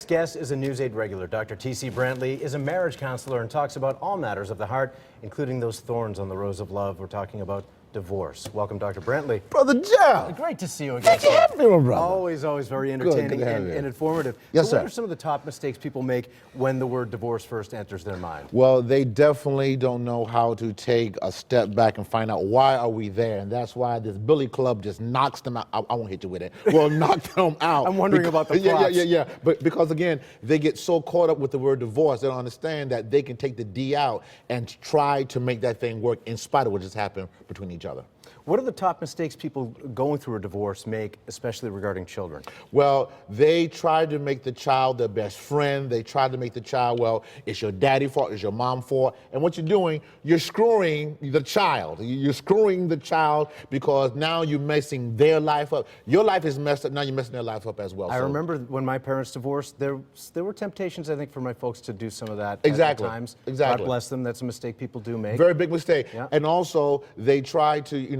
Next guest is a News 8 regular. Dr. T.C. Brantley is a marriage counselor and talks about all matters of the heart, including those thorns on the rose of love. We're talking about divorce. Welcome, Dr. Brantley. Brother Jeff. Great to see you again. Thank you for having me, my brother. Always very entertaining and informative. Yes, so sir. What are some of the top mistakes people make when the word divorce first enters their mind? Well, they definitely don't know how to take a step back and find out why are we there, and that's why this Billy Club just knocks them out. I won't hit you with it. Well, knock them out. I'm wondering about the props. Yeah. But because again, they get so caught up with the word divorce, they don't understand that they can take the D out and try to make that thing work in spite of what just happened between each other. What are the top mistakes people going through a divorce make, especially regarding children? Well, they try to make the child their best friend. They try to make the child, well, it's your daddy's fault, it's your mom's fault. And what you're doing, you're screwing the child. You're screwing the child because now you're messing their life up. Your life is messed up, now you're messing their life up as well. I remember when my parents divorced, there were temptations, I think, for my folks to do some of that Exactly. at times. Exactly. God bless them. That's a mistake people do make. Very big mistake. Yeah. And also, they try to,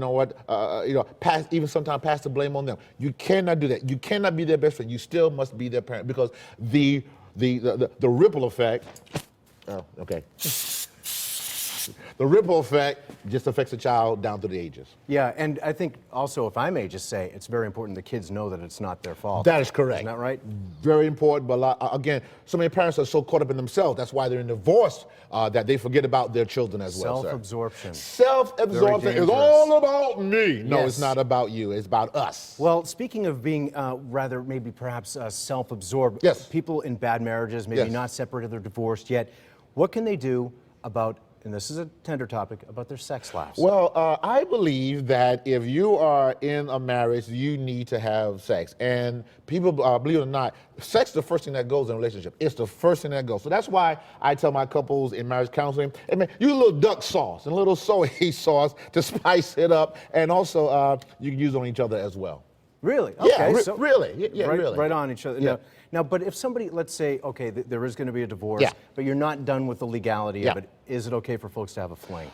sometimes pass the blame on them. You cannot do that. You cannot be their best friend. You still must be their parent because the ripple effect. Oh, okay. The ripple effect just affects the child down through the ages. Yeah, and I think also, if I may just say, it's very important the kids know that it's not their fault. That is correct. Isn't that right? Very important, but again, so many parents are so caught up in themselves. That's why they're in divorce, that they forget about their children as well, sir. Self-absorption. Self-absorption is all about me. No, Yes. it's not about you. It's about us. Well, speaking of being rather maybe perhaps self-absorbed, Yes. people in bad marriages, maybe Yes. not separated or divorced yet, what can they do about, and this is a tender topic, about their sex lives? Well, I believe that if you are in a marriage, you need to have sex. And people, believe it or not, sex is the first thing that goes in a relationship. It's the first thing that goes. So that's why I tell my couples in marriage counseling, hey man, use a little duck sauce and a little soy sauce to spice it up. And also, you can use it on each other as well. Really? Yeah, Okay. really. Yeah, right, really. right on each other. Yeah. Now, but if somebody, let's say, okay, there is going to be a divorce, Yeah. but you're not done with the legality Yeah. of it, is it okay for folks to have a fling?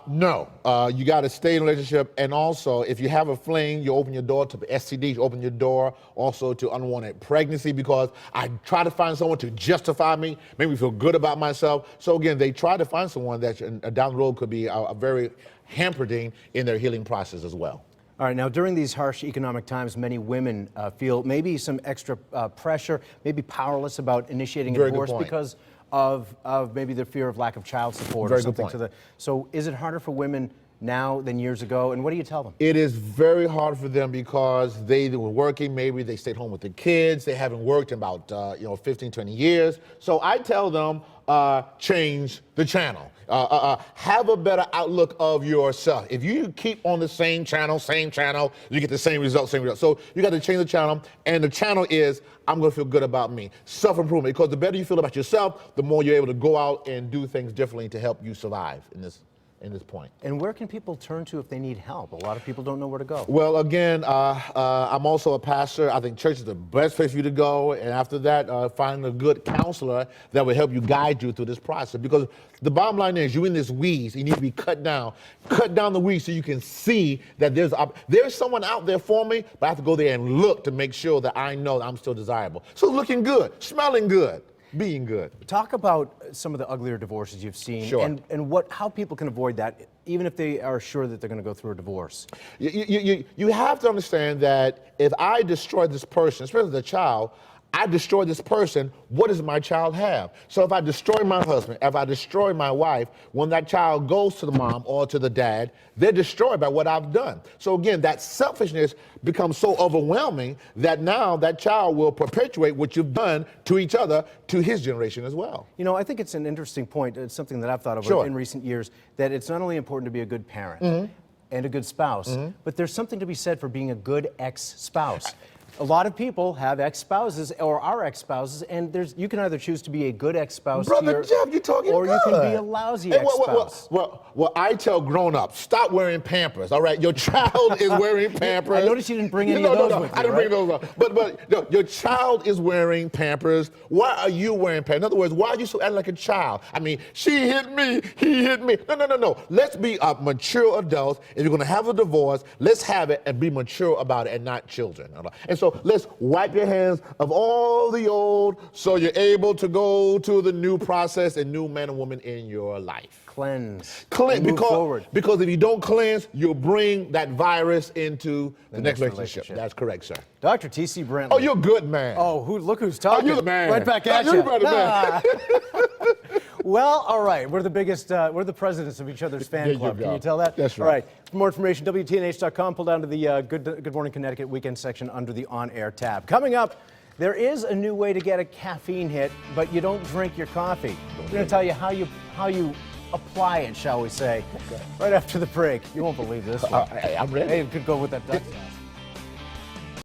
No, you got to stay in a relationship, and also if you have a fling, you open your door to STDs, you open your door also to unwanted pregnancy, because I try to find someone to justify me, make me feel good about myself. So again, they try to find someone that down the road could be a very hampering in their healing process as well. All right, now during these harsh economic times, many women feel maybe some extra pressure, maybe powerless about initiating a Very good divorce point. because of maybe the fear of lack of child support Very or good something point. So is it harder for women now than years ago, and what do you tell them? It is very hard for them because they were working, maybe they stayed home with the kids, they haven't worked in about 15, 20 years. So I tell them, change the channel. Have a better outlook of yourself. If you keep on the same channel, you get the same result, So you got to change the channel, and the channel is, I'm going to feel good about me. Self-improvement, because the better you feel about yourself, the more you're able to go out and do things differently to help you survive in this point. And where can people turn to if they need help? A lot of people don't know where to go. Well, again, I'm also a pastor. I think church is the best place for you to go. And after that, find a good counselor that will help you guide you through this process. Because the bottom line is, you're in this weeds. You need to be cut down. Cut down the weeds so you can see that there's someone out there for me, but I have to go there and look to make sure that I know that I'm still desirable. So looking good, smelling good, being good. Talk about some of the uglier divorces you've seen, Sure. and how people can avoid that, even if they are sure that they're going to go through a divorce. You have to understand that if I destroy this person, especially the child, I destroy this person, what does my child have? So if I destroy my husband, if I destroy my wife, when that child goes to the mom or to the dad, they're destroyed by what I've done. So again, that selfishness becomes so overwhelming that now that child will perpetuate what you've done to each other, to his generation as well. You know, I think it's an interesting point. It's something that I've thought of Sure. in recent years, that it's not only important to be a good parent and a good spouse, but there's something to be said for being a good ex-spouse. A lot of people have ex-spouses or are ex-spouses, and you can either choose to be a good ex-spouse, Brother Jeff, you're talking or good. you can be a lousy ex-spouse. Well, I tell grown-ups, stop wearing Pampers, all right? Your child is wearing Pampers. I noticed you didn't bring any of those with you, I didn't bring those up. But no, your child is wearing Pampers. Why are you wearing Pampers? In other words, why are you so acting like a child? I mean, she hit me, he hit me. No. Let's be mature adults. If you're going to have a divorce, let's have it and be mature about it and not children. And so So let's wipe your hands of all the old so you're able to go to the new process and new man and woman in your life. Cleanse. Cleanse, Move forward. because if you don't cleanse, you'll bring that virus into the next relationship. That's correct, sir. Dr. T.C. Brantley. Oh, you're good, man. Oh, look who's talking. you're the man. Right back at you're you. the man. Well, all right. We're the biggest, we're the presidents of each other's fan There you club. go. Can you tell that? That's right. All right. For more information, WTNH.com. Pull down to the Good Morning Connecticut weekend section under the on-air tab. Coming up, there is a new way to get a caffeine hit, but you don't drink your coffee. We're going to tell you how you apply it, shall we say, right after the break. You won't believe this one. I'm ready. Hey, it could go with that duck sauce.